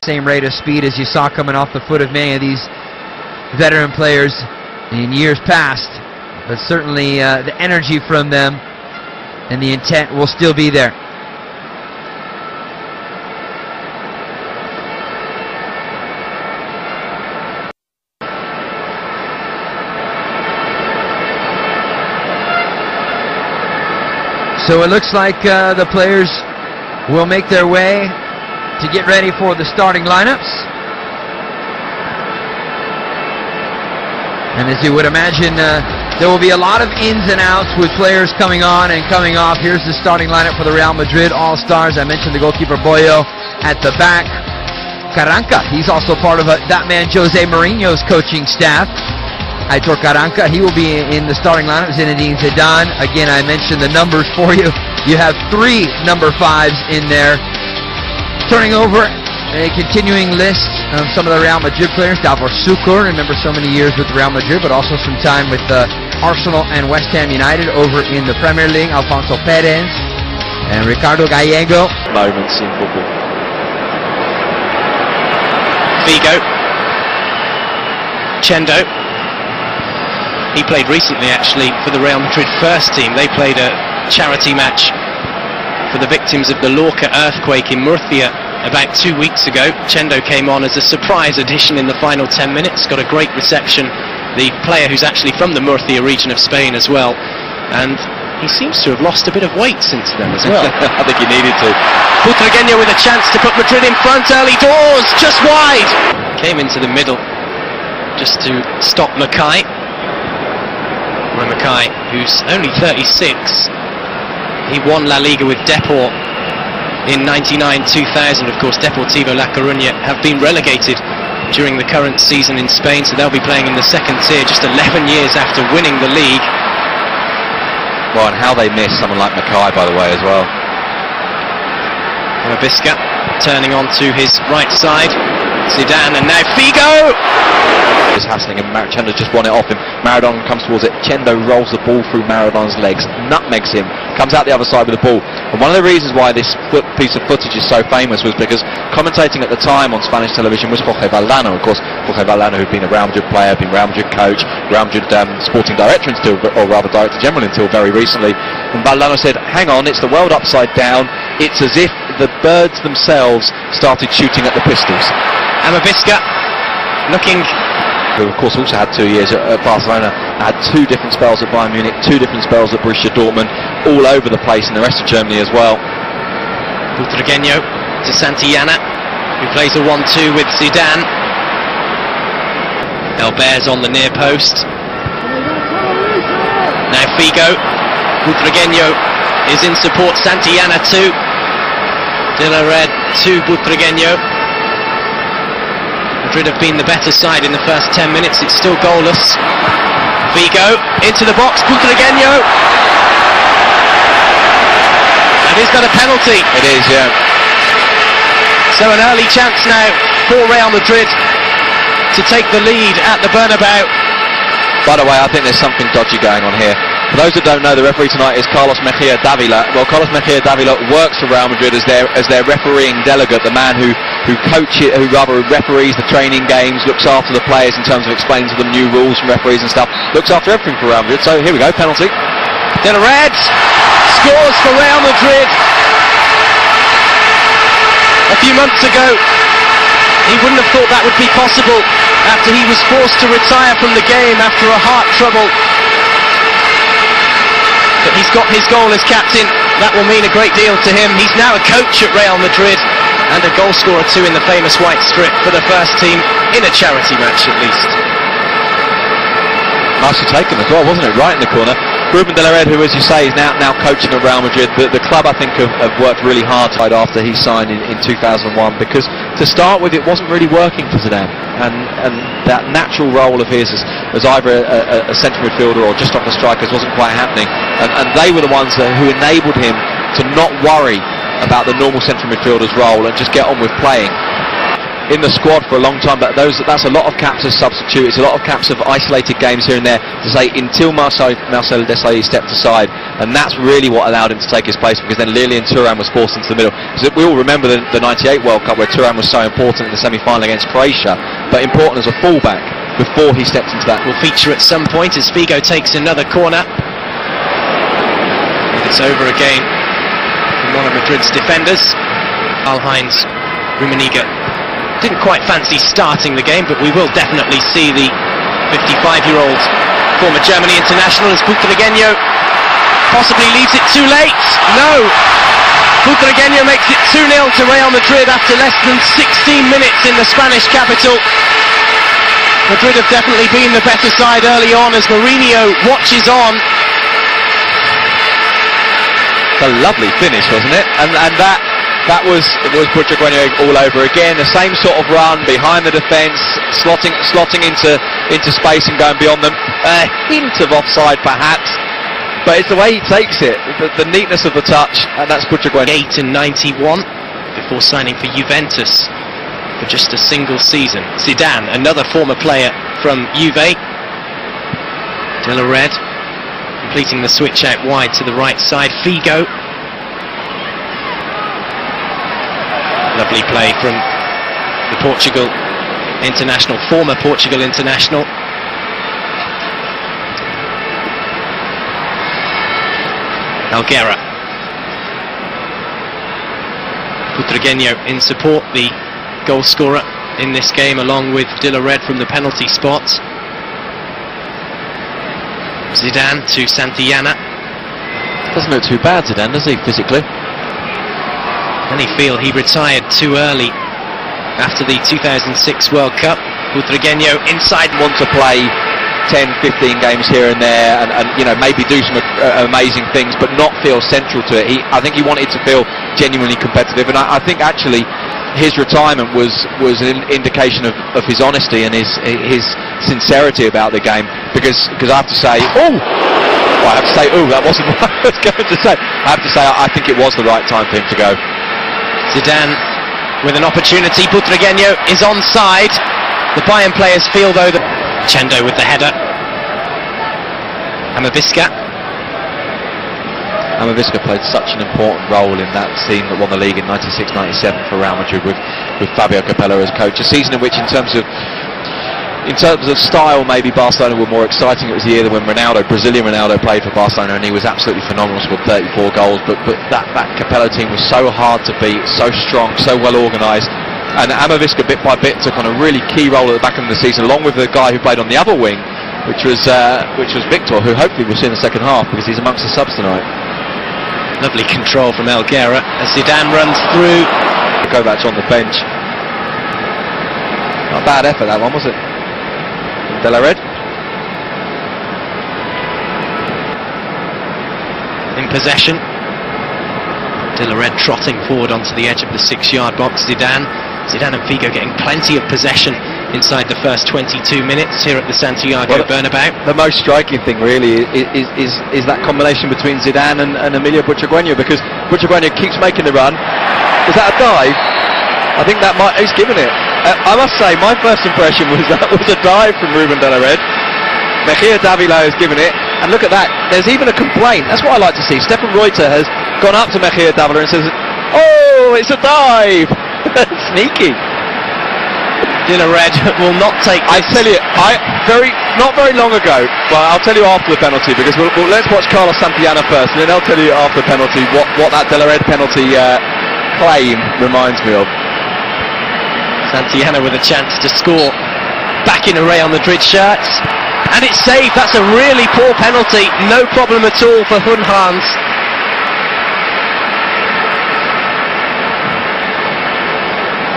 same rate of speed as you saw coming off the foot of many of these veteran players in years past, but certainly the energy from them and the intent will still be there. So it looks like the players will make their way to get ready for the starting lineups. And as you would imagine, there will be a lot of ins and outs with players coming on and coming off. Here's the starting lineup for the Real Madrid All-Stars. I mentioned the goalkeeper Boyo at the back. Carranca, he's also part of that man Jose Mourinho's coaching staff. Aitor Carranca, he will be in the starting lineup. Zinedine Zidane, again, I mentioned the numbers for you. You have 3 number 5s in there. Turning over a continuing list of some of the Real Madrid players. Davor Sukur, remember so many years with Real Madrid, but also some time with Arsenal and West Ham United over in the Premier League. Alfonso Perez and Ricardo Gallego. Moments in football. Vigo. Chendo. He played recently, actually, for the Real Madrid first team. They played a charity match for the victims of the Lorca earthquake in Murcia about 2 weeks ago. Chendo came on as a surprise addition in the final 10 minutes, got a great reception. The player who's actually from the Murcia region of Spain as well. And he seems to have lost a bit of weight since then as well. I think he needed to. Butragueño with a chance to put Madrid in front early doors, just wide. Came into the middle just to stop Mackay. Mackay, who's only 36, he won La Liga with Depor in 99-2000. Of course, Deportivo La Coruña have been relegated during the current season in Spain, so they'll be playing in the second tier just 11 years after winning the league. Well, and how they miss someone like Mackay, by the way, as well. Amavisca turning on to his right side. Zidane, and now Figo! Is hassling him. Chendo just won it off him. Maradona comes towards it. Chendo rolls the ball through Maradona's legs, nutmegs him, comes out the other side with the ball. And one of the reasons why this piece of footage is so famous was because commentating at the time on Spanish television was Jorge Valdano. Of course, Jorge Valdano, who'd been a Real Madrid player, been Real Madrid coach, Real Madrid sporting director until, or rather director general until very recently. And Valdano said, hang on, it's the world upside down. It's as if the birds themselves started shooting at the pistols. Amavisca looking, who of course also had 2 years at Barcelona, had 2 different spells at Bayern Munich, 2 different spells at Borussia Dortmund, all over the place in the rest of Germany as well. Butragueño to Santillana, who plays a 1-2 with Zidane. Elber's on the near post. Now Figo. Butragueño is in support. Santillana to De La Red to Butragueño. Madrid have been the better side in the first 10 minutes. It's still goalless. Figo into the box. Butragueño. And is that a penalty? It is, yeah. So an early chance now for Real Madrid to take the lead at the Bernabeu. By the way, I think there's something dodgy going on here. For those that don't know, the referee tonight is Carlos Mejia Davila. Well, Carlos Mejia Davila works for Real Madrid as their refereeing delegate, the man who referees the training games, looks after the players in terms of explaining to them new rules from referees and stuff, looks after everything for Real Madrid. So here we go, penalty. De La Red scores for Real Madrid. A few months ago, he wouldn't have thought that would be possible after he was forced to retire from the game after a heart trouble. But he's got his goal as captain. That will mean a great deal to him. He's now a coach at Real Madrid and a goal scorer too in the famous white strip for the first team in a charity match at least. Nicely taken as well, wasn't it? Right in the corner. Ruben de la Red, who, as you say, is now coaching at Real Madrid. The club, I think, have worked really hard after he signed in 2001, because to start with, it wasn't really working for Zidane, and that natural role of his as either a central midfielder or just off the strikers wasn't quite happening, and they were the ones who enabled him to not worry about the normal central midfielder's role and just get on with playing. In the squad for a long time, but that's a lot of caps as substitute. It's a lot of caps of isolated games here and there, to say until Marcel Desailly stepped aside, and that's really what allowed him to take his place, because then Lilian Thuram was forced into the middle. Because we all remember the 98 World Cup where Thuram was so important in the semi-final against Croatia, but important as a fullback before he stepped into that. Will feature at some point as Figo takes another corner. And it's over again from one of Madrid's defenders. Karl-Heinz Rummenigge didn't quite fancy starting the game, but we will definitely see the 55-year-old former Germany international as Butragueño possibly leaves it too late. No! Butragueño makes it 2-0 to Real Madrid after less than 16 minutes in the Spanish capital. Madrid have definitely been the better side early on as Mourinho watches on. A lovely finish, wasn't it? And that was Butragueño all over again. The same sort of run behind the defence, slotting into space and going beyond them. A hint of offside perhaps, but it's the way he takes it, the neatness of the touch, and that's Butragueño. 8 and 91 before signing for Juventus for just a single season. Zidane, another former player from Juve. De La Red completing the switch out wide to the right side. Figo. Lovely play from the Portugal international, former Portugal international. Helguera. Butragueño in support, the goal scorer in this game, along with De La Red from the penalty spot. Zidane to Santillana. Doesn't look too bad, Zidane, does he, physically? Many feel he retired too early after the 2006 World Cup. Butragueño inside. Want to play 10, 15 games here and there, and you know, maybe do some amazing things, but not feel central to it. I think he wanted to feel genuinely competitive, and I think actually his retirement was an indication of his honesty and his sincerity about the game. Because I have to say, that wasn't what I was going to say. I have to say, I think it was the right time for him to go. Zidane with an opportunity. Butragueño is onside. The Bayern players feel though that Chendo with the header. Amavisca played such an important role in that team that won the league in 96-97 for Real Madrid with Fabio Capello as coach. A season in which, in terms of style, maybe Barcelona were more exciting. It was the year when Brazilian Ronaldo played for Barcelona, and he was absolutely phenomenal, scored 34 goals. But that Capello team was so hard to beat, so strong, so well organised. And Amavisca bit by bit took on a really key role at the back end of the season, along with the guy who played on the other wing, which was Victor, who hopefully we'll see in the second half because he's amongst the subs tonight. Lovely control from Helguera as Zidane runs through. Kovac on the bench. Not a bad effort that one, was it? De La Red. In possession. De La Red trotting forward onto the edge of the 6-yard box. Zidane and Figo getting plenty of possession inside the first 22 minutes here at the Santiago Bernabeu. The most striking thing really is that combination between Zidane and Emilio Butragueño, because Butragueño keeps making the run. Was that a dive? I think he's given it. I must say, my first impression was that was a dive from Ruben De La Red. Mejía Davila has given it, and look at that, there's even a complaint. That's what I like to see. Stefan Reuter has gone up to Mejía Davila and says, "Oh, it's a dive!" Sneaky. De La Red will not take this. I tell you, not very long ago, well, I'll tell you after the penalty, because let's watch Carlos Santillana first, and then I'll tell you after the penalty what that De La Red penalty claim reminds me of. Santillana with a chance to score back in a Real Madrid shirt, and it's saved. That's a really poor penalty, no problem at all for Hunhans.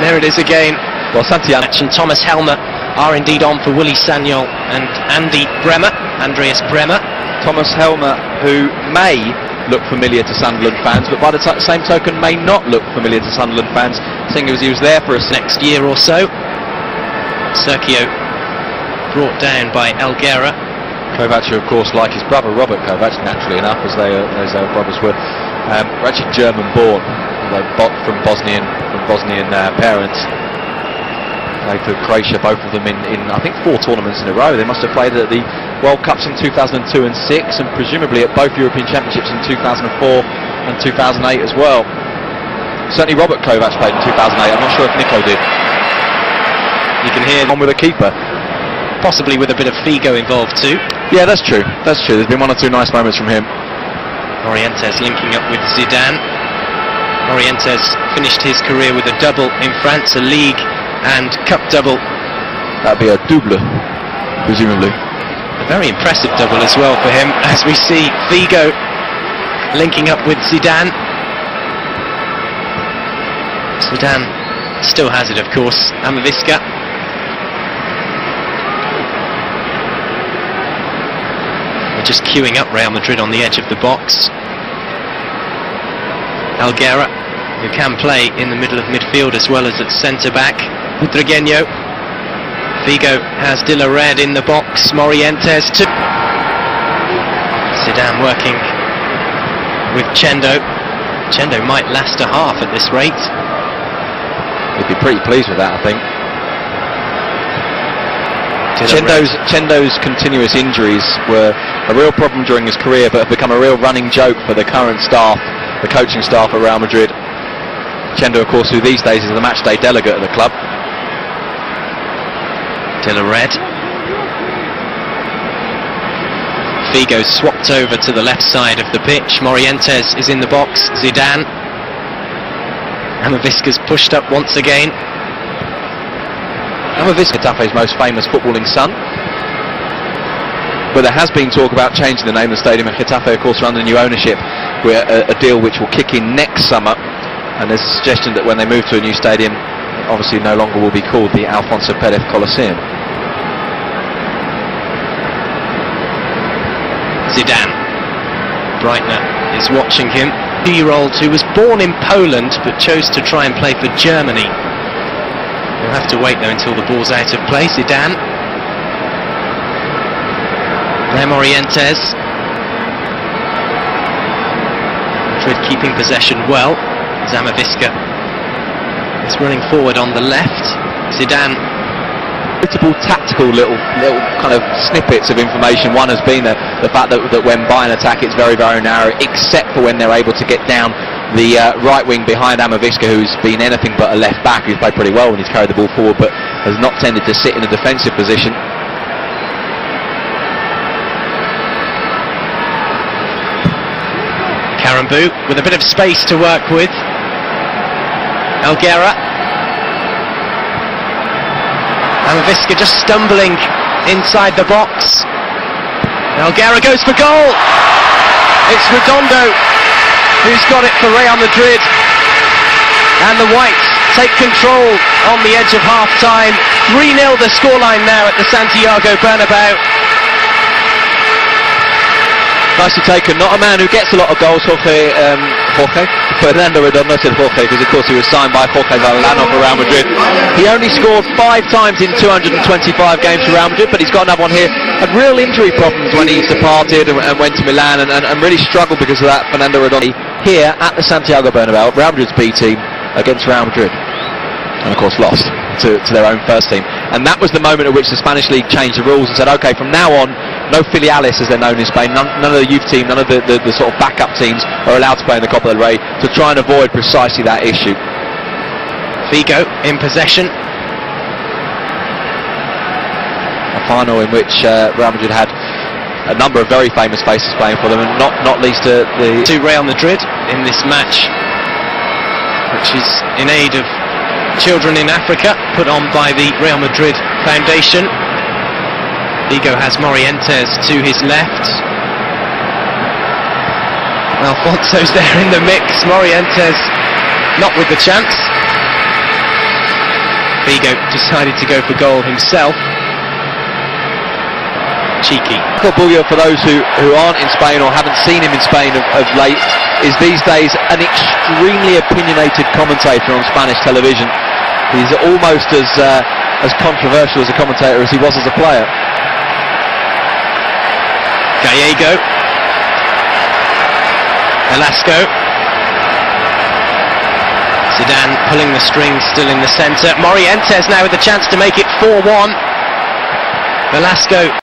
There it is again. Well, Santillana and Thomas Helmer are indeed on for Willy Sagnol and Andreas Bremer. Thomas Helmer, who may look familiar to Sunderland fans, but by the same token may not look familiar to Sunderland fans, seeing as he was there for us next year or so. Sergio brought down by Helguera. Kovac, of course, like his brother Robert Kovac, naturally enough, as their brothers were, were actually German-born, from Bosnian parents. Played for Croatia, both of them in I think 4 tournaments in a row. They must have played at the World Cups in 2002 and 6, and presumably at both European Championships in 2004 and 2008 as well. Certainly Robert Kovac played in 2008, I'm not sure if Nico did. You can hear On with a keeper. possibly with a bit of Figo involved too. Yeah, that's true. That's true. There's been one or two nice moments from him. Morientes linking up with Zidane. Morientes finished his career with a double in France, a league and cup double. That'd be a double, presumably. A very impressive double as well for him, as we see Figo linking up with Zidane. Zidane still has it, of course. Amavisca. They're just queuing up Real Madrid on the edge of the box. Alguera, who can play in the middle of midfield as well as at centre-back. Butragueño. Figo has De La Red in the box. Morientes to Zidane working with Chendo. Chendo might last a half at this rate. He'd be pretty pleased with that, I think. Chendo's continuous injuries were a real problem during his career, but have become a real running joke for the current staff, the coaching staff at Real Madrid. Chendo, of course, who these days is the matchday delegate at the club. De La Red. Figo swapped over to the left side of the pitch. Morientes is in the box. Zidane. Amavisca's pushed up once again. Amavisca, Getafe's most famous footballing son. But there has been talk about changing the name of the stadium, and Getafe, of course, are under new ownership, with a deal which will kick in next summer. And there's a suggestion that when they move to a new stadium, obviously no longer will be called the Alfonso Pérez Coliseum. Zidane. Breitner is watching him. 2-year-old who was born in Poland but chose to try and play for Germany. We'll have to wait though until the ball's out of play. Zidane. There Morientes. Madrid keeping possession well. Amavisca is running forward on the left. Zidane. Notable tactical little kind of snippets of information. One has been the fact that when Bayern attack, it's very, very narrow, except for when they're able to get down the right wing behind Amavisca, who's been anything but a left back, who's played pretty well when he's carried the ball forward, but has not tended to sit in a defensive position. Karambou with a bit of space to work with. Alguera. Amavisca just stumbling inside the box. Alguera goes for goal. It's Redondo who's got it for Real Madrid. And the Whites take control on the edge of half-time. 3-0 the scoreline now at the Santiago Bernabeu. Nicely taken. Not a man who gets a lot of goals, Fernando Redondo, said Jorge, because of course he was signed by Jorge Valdano for Real Madrid. He only scored 5 times in 225 games for Real Madrid, but he's got another one here. Had real injury problems when he departed and went to Milan, and really struggled because of that. Fernando Redondo here at the Santiago Bernabeu, Real Madrid's B team against Real Madrid, and of course lost to their own first team. And that was the moment at which the Spanish league changed the rules and said, okay, from now on, no filiales as they're known in Spain, none of the youth team, none of the sort of backup teams are allowed to play in the Copa del Rey, to try and avoid precisely that issue. Figo in possession. A final in which Real Madrid had a number of very famous faces playing for them, and not least to Real Madrid in this match, which is in aid of children in Africa, put on by the Real Madrid Foundation. Figo has Morientes to his left. Alfonso's there in the mix. Morientes not with the chance. Figo decided to go for goal himself. Cheeky. Bullo, for those who aren't in Spain or haven't seen him in Spain of late, is these days an extremely opinionated commentator on Spanish television. He's almost as controversial as a commentator as he was as a player. Gallego. Velasco. Zidane pulling the strings, still in the centre. Morientes now with the chance to make it 4-1. Velasco